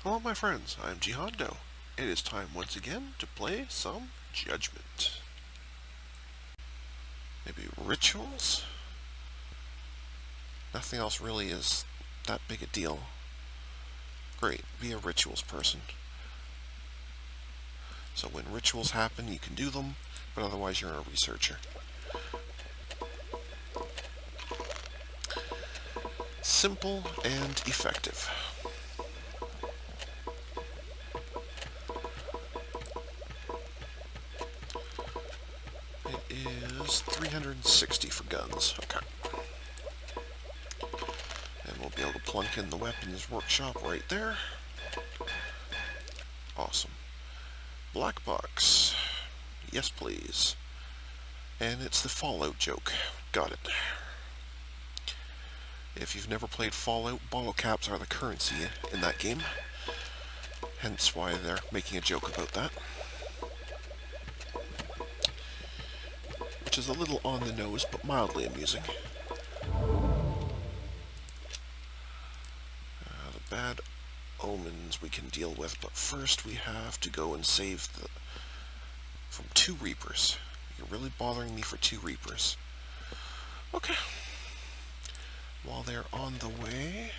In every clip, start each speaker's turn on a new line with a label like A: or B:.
A: Hello my friends, I'm GHondo. It is time once again to play some Judgment. Maybe rituals? Nothing else really is that big a deal. Great, be a rituals person. So when rituals happen, you can do them, but otherwise you're a researcher. Simple and effective. It is 360 for guns. Okay. And we'll be able to plunk in the weapons workshop right there. Awesome. Black box. Yes, please. And it's the Fallout joke. Got it. If you've never played Fallout, bottle caps are the currency in that game. Hence why they're making a joke about that. Which is a little on the nose, but mildly amusing. The bad omens we can deal with, but first we have to go and save from 2 Reapers. You're really bothering me for 2 Reapers. Okay. While they're on the way,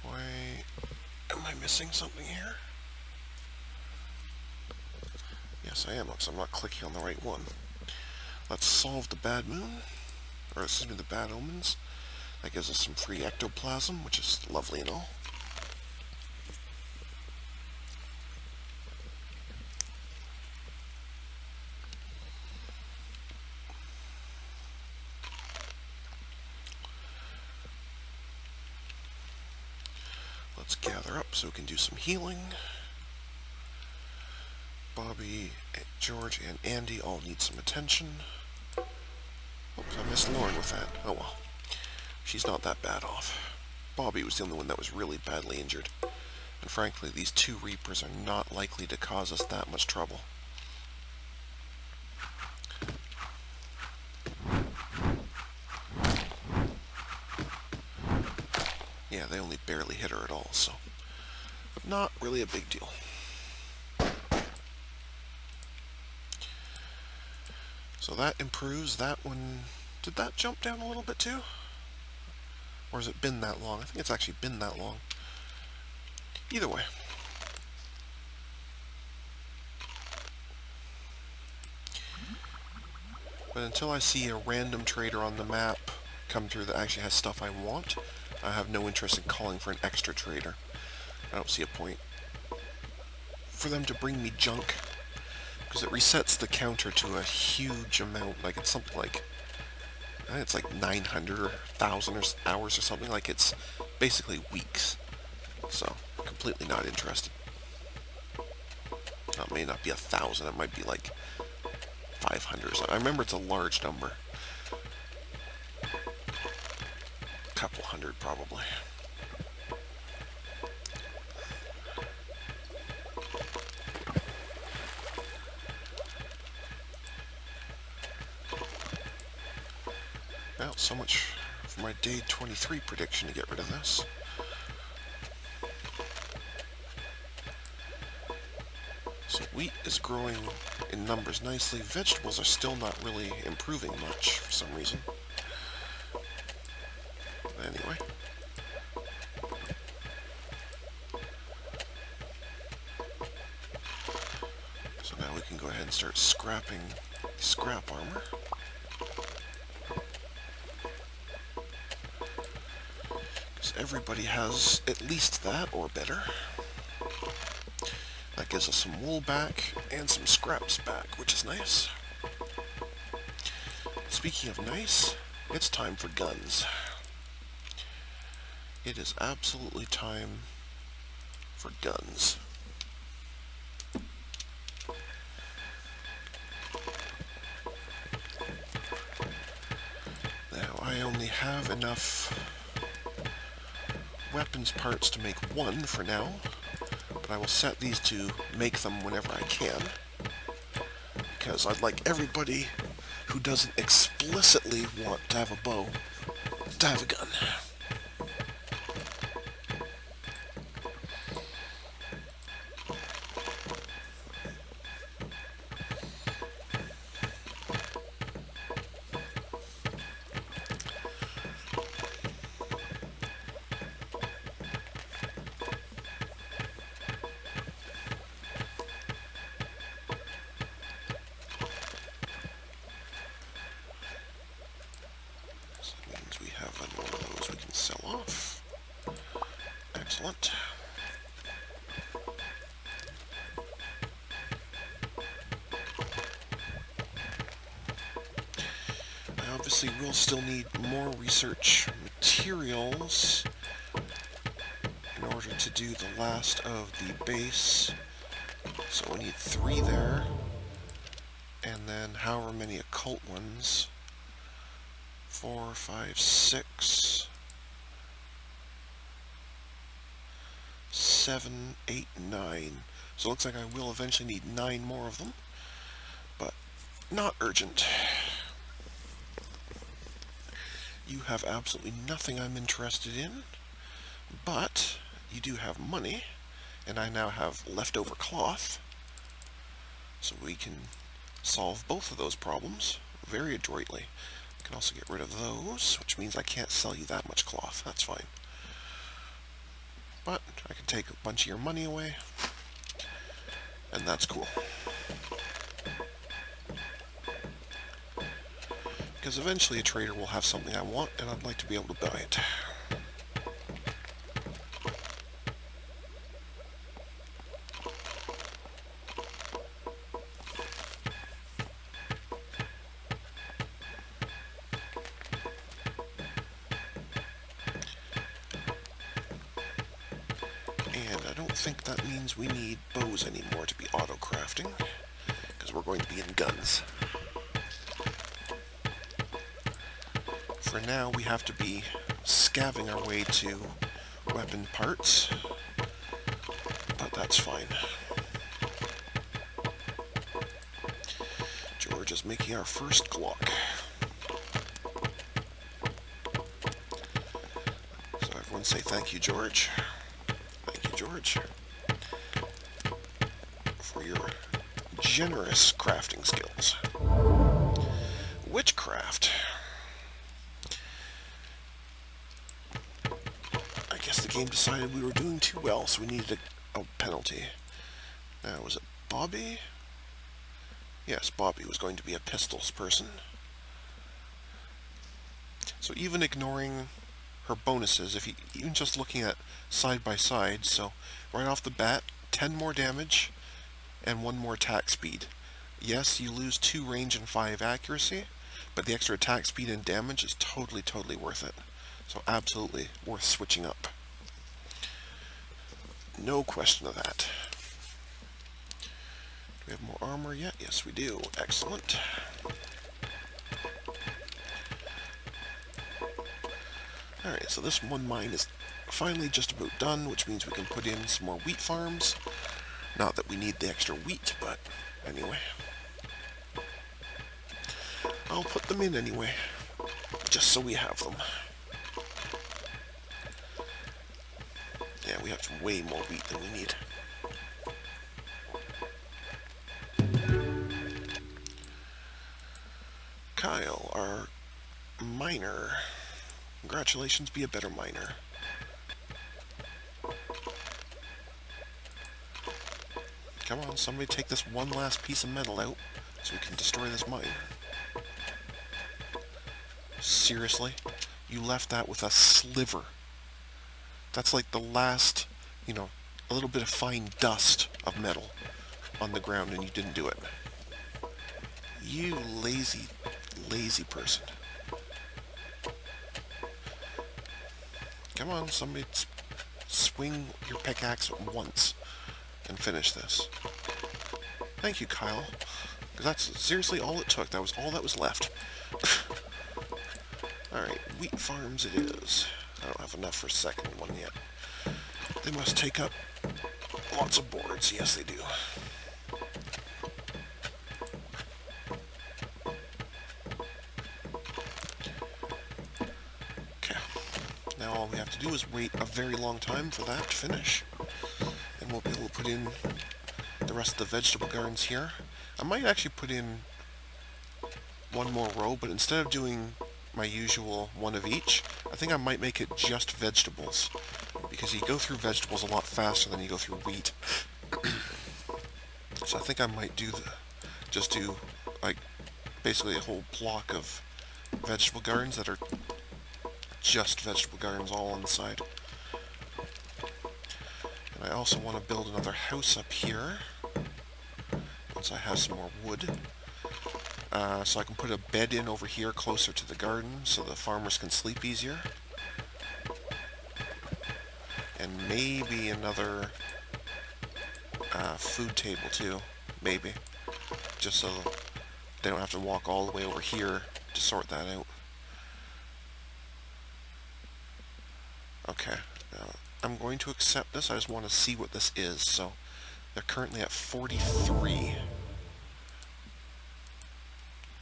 A: why am I missing something here? Yes, I am, because I'm not clicking on the right one. Let's solve the bad moon, or excuse me, the bad omens. That gives us some free ectoplasm, which is lovely and all. Let's gather up so we can do some healing. Bobbie, George, and Andy all need some attention. Oops, I missed Lauren with that. Oh well. She's not that bad off. Bobbie was the only one that was really badly injured. And frankly, these 2 Reapers are not likely to cause us that much trouble. Yeah, they only barely hit her at all, so not really a big deal. So that improves that one. Did that jump down a little bit too? Or has it been that long? I think it's actually been that long. Either way. But until I see a random trader on the map come through that actually has stuff I want, I have no interest in calling for an extra trader. I don't see a point for them to bring me junk, because it resets the counter to a huge amount. Like, it's something like, I think it's like 900 or 1,000 hours or something. Like, it's basically weeks. So, completely not interested. It may not be 1,000, it might be like 500 or something. I remember it's a large number. A couple hundred, probably. Well, so much for my day 23 prediction to get rid of this. So wheat is growing in numbers nicely. Vegetables are still not really improving much for some reason. But anyway. So now we can go ahead and start scrapping scrap armor. Because everybody has at least that or better. That gives us some wool back and some scraps back, which is nice. Speaking of nice, it's time for guns. It is absolutely time for guns. Now, I only have enough weapons parts to make 1 for now. But I will set these to make them whenever I can, because I'd like everybody who doesn't explicitly want to have a bow, to have a gun. Sell off. Excellent. I obviously will still need more research materials in order to do the last of the base. So we need 3 there, and then however many occult ones. 4, 5, 6. 7, 8, 9. So it looks like I will eventually need 9 more of them, but not urgent. You have absolutely nothing I'm interested in, but you do have money, and I now have leftover cloth, so we can solve both of those problems very adroitly. I can also get rid of those, which means I can't sell you that much cloth. That's fine. But I can take a bunch of your money away, and that's cool. Because eventually a trader will have something I want, and I'd like to be able to buy it. I don't think that means we need bows anymore to be auto-crafting, because we're going to be in guns. For now, we have to be scavenging our way to weapon parts, but that's fine. George is making our first Glock. So everyone say thank you, George. George, for your generous crafting skills. Witchcraft. I guess the game decided we were doing too well, so we needed a penalty. Now, was it Bobbie? Yes, Bobbie was going to be a pistols person. So even ignoring her bonuses, if you even just looking at side by side, so right off the bat, 10 more damage and 1 more attack speed. Yes, you lose 2 range and 5 accuracy, but the extra attack speed and damage is totally worth it. So absolutely worth switching up. No question of that. Do we have more armor yet? Yes, we do. Excellent. Alright, so this one mine is finally just about done, which means we can put in some more wheat farms. Not that we need the extra wheat, but anyway. I'll put them in anyway, just so we have them. Yeah, we have way more wheat than we need. Kyle, our miner. Congratulations, be a better miner. Come on, somebody take this one last piece of metal out so we can destroy this mine. Seriously? You left that with a sliver. That's like the last, a little bit of fine dust of metal on the ground, and you didn't do it. You lazy person. Come on, somebody swing your pickaxe once and finish this. Thank you, Kyle. Because that's seriously all it took. That was all that was left. Alright, wheat farms it is. I don't have enough for a second one yet. They must take up lots of boards. Yes, they do. all we have to do is wait a very long time for that to finish. And we'll be able to put in the rest of the vegetable gardens here. I might actually put in one more row, but instead of doing my usual one of each, I think I might make it just vegetables, because you go through vegetables a lot faster than you go through wheat. So I think I might just do like basically a whole block of vegetable gardens that are just vegetable gardens all on the side. And I also want to build another house up here once I have some more wood. So I can put a bed in over here closer to the garden so the farmers can sleep easier. And maybe another food table too, maybe. Just so they don't have to walk all the way over here to sort that out. Okay, I'm going to accept this. I just want to see what this is. So they're currently at 43.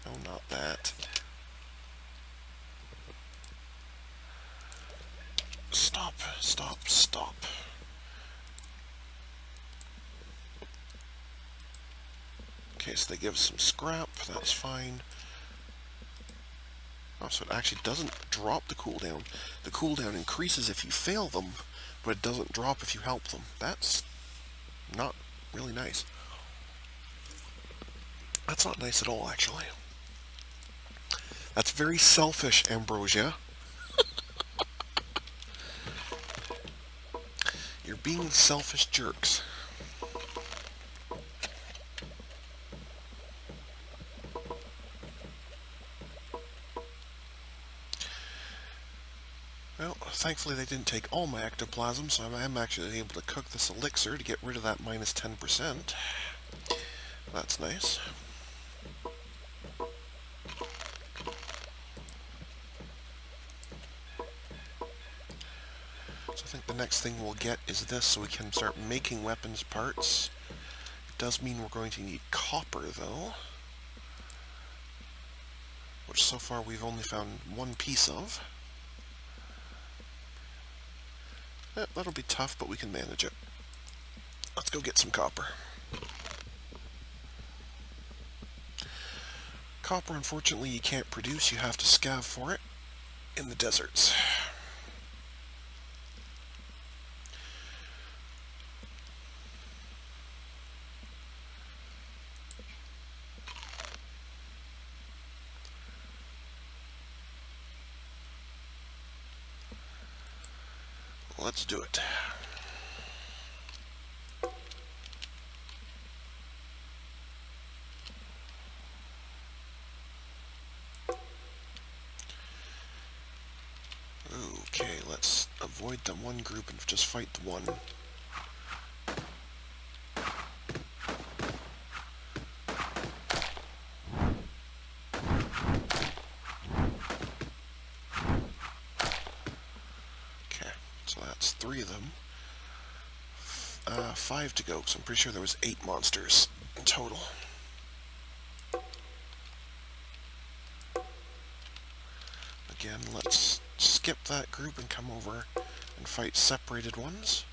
A: No, not that. Stop, stop, stop. Okay, so they give some scrap, that's fine. Oh, so it actually doesn't drop the cooldown. The cooldown increases if you fail them, but it doesn't drop if you help them. That's not really nice. That's not nice at all, actually. That's very selfish, Ambrosia. You're being selfish jerks. Well, thankfully they didn't take all my ectoplasm, so I am actually able to cook this elixir to get rid of that minus 10%. That's nice. So I think the next thing we'll get is this, so we can start making weapons parts. It does mean we're going to need copper, though, which so far we've only found one piece of. That'll be tough, but we can manage it. Let's go get some copper. Copper, unfortunately, you can't produce. You have to scav for it in the deserts. Let's do it. Okay, let's avoid the one group and just fight the one. Okay, so that's 3 of them. 5 to go, so I'm pretty sure there was 8 monsters in total. Again, let's skip that group and come over and fight separated ones.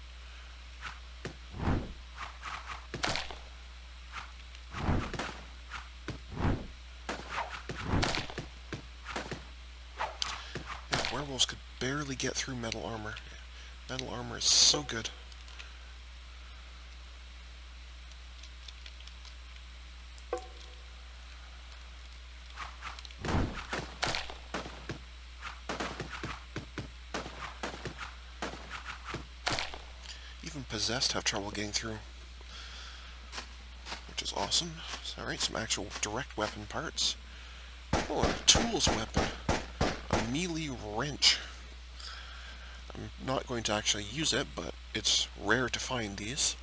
A: Yeah, werewolves could barely get through metal armor. Metal armor is so good. Even possessed have trouble getting through, which is awesome. Alright, some actual direct weapon parts. Oh, a tools weapon. A melee wrench. I'm not going to actually use it, but it's rare to find these.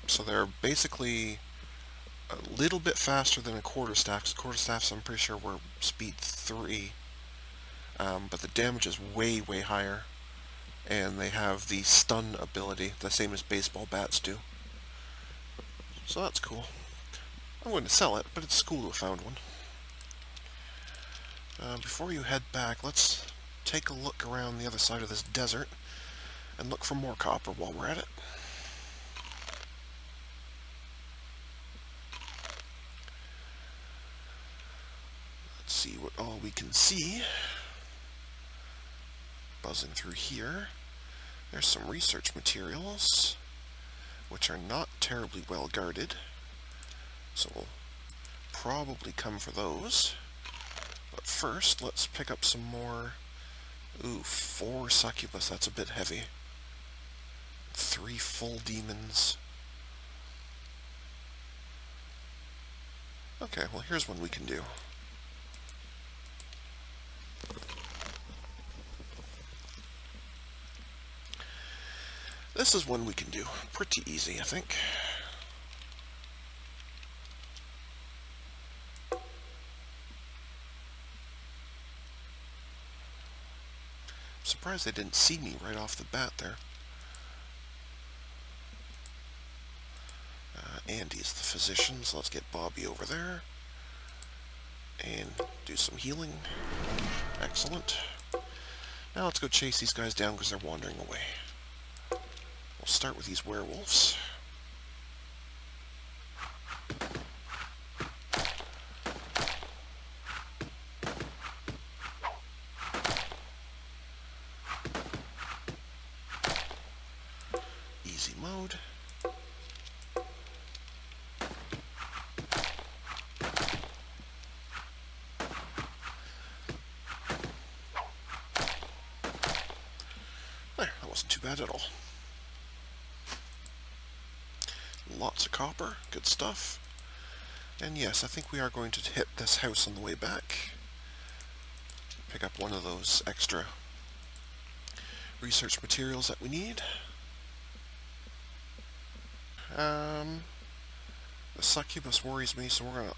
A: So they're basically a little bit faster than a quarterstaff. Quarterstaffs, I'm pretty sure, were speed 3. But the damage is way, way higher. And they have the stun ability, the same as baseball bats do. So that's cool. I'm going to sell it, but it's cool to have found one. Before you head back, let's take a look around the other side of this desert and look for more copper while we're at it. Let's see what all we can see. Buzzing through here. There's some research materials, which are not terribly well guarded. So we'll probably come for those. But first, let's pick up some more. Ooh, 4 succubus, that's a bit heavy. 3 full demons. Okay, well here's one we can do. This is one we can do. Pretty easy, I think. Surprised they didn't see me right off the bat there. Andy's the physician, so let's get Bobbie over there. And do some healing. Excellent. Now let's go chase these guys down because they're wandering away. We'll start with these werewolves. Easy mode. There, that wasn't too bad at all. Lots of copper, good stuff. And yes, I think we are going to hit this house on the way back. Pick up one of those extra research materials that we need. The succubus worries me, so we're going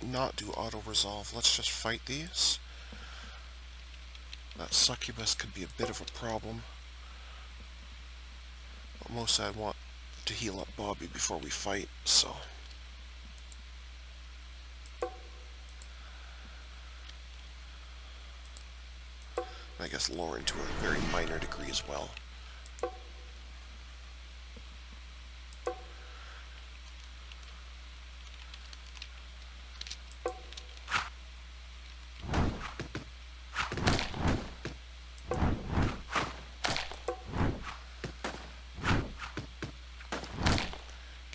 A: to not do auto-resolve. Let's just fight these. That succubus could be a bit of a problem. But mostly I want to heal up Bobbie before we fight, so... I guess Lauren to a very minor degree as well.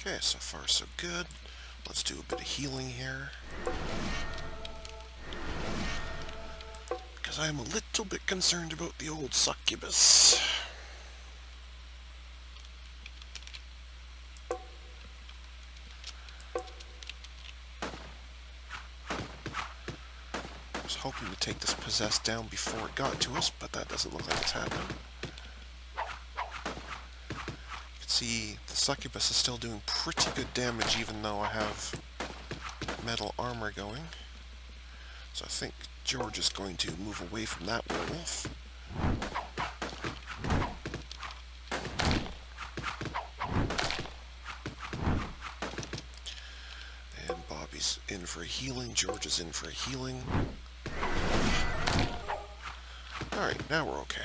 A: Okay, so far so good. Let's do a bit of healing here. Because I am a little bit concerned about the old succubus. I was hoping to take this possessed down before it got to us, but that doesn't look like it's happening. See, the succubus is still doing pretty good damage even though I have metal armor going. So I think George is going to move away from that werewolf. And Bobbie's in for a healing, George is in for a healing. Alright, now we're okay.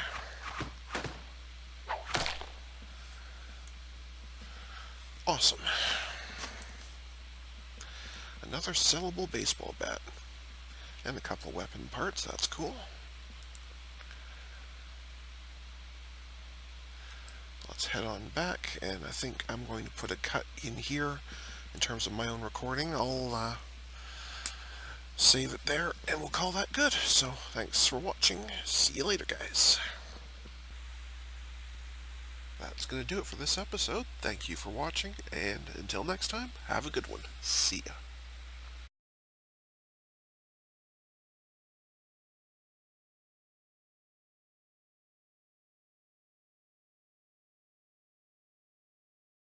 A: Awesome. Another sellable baseball bat. And a couple weapon parts, that's cool. Let's head on back, and I think I'm going to put a cut in here in terms of my own recording. I'll save it there, and we'll call that good. So, thanks for watching. See you later, guys. That's going to do it for this episode. Thank you for watching, and until next time, have a good one. See ya.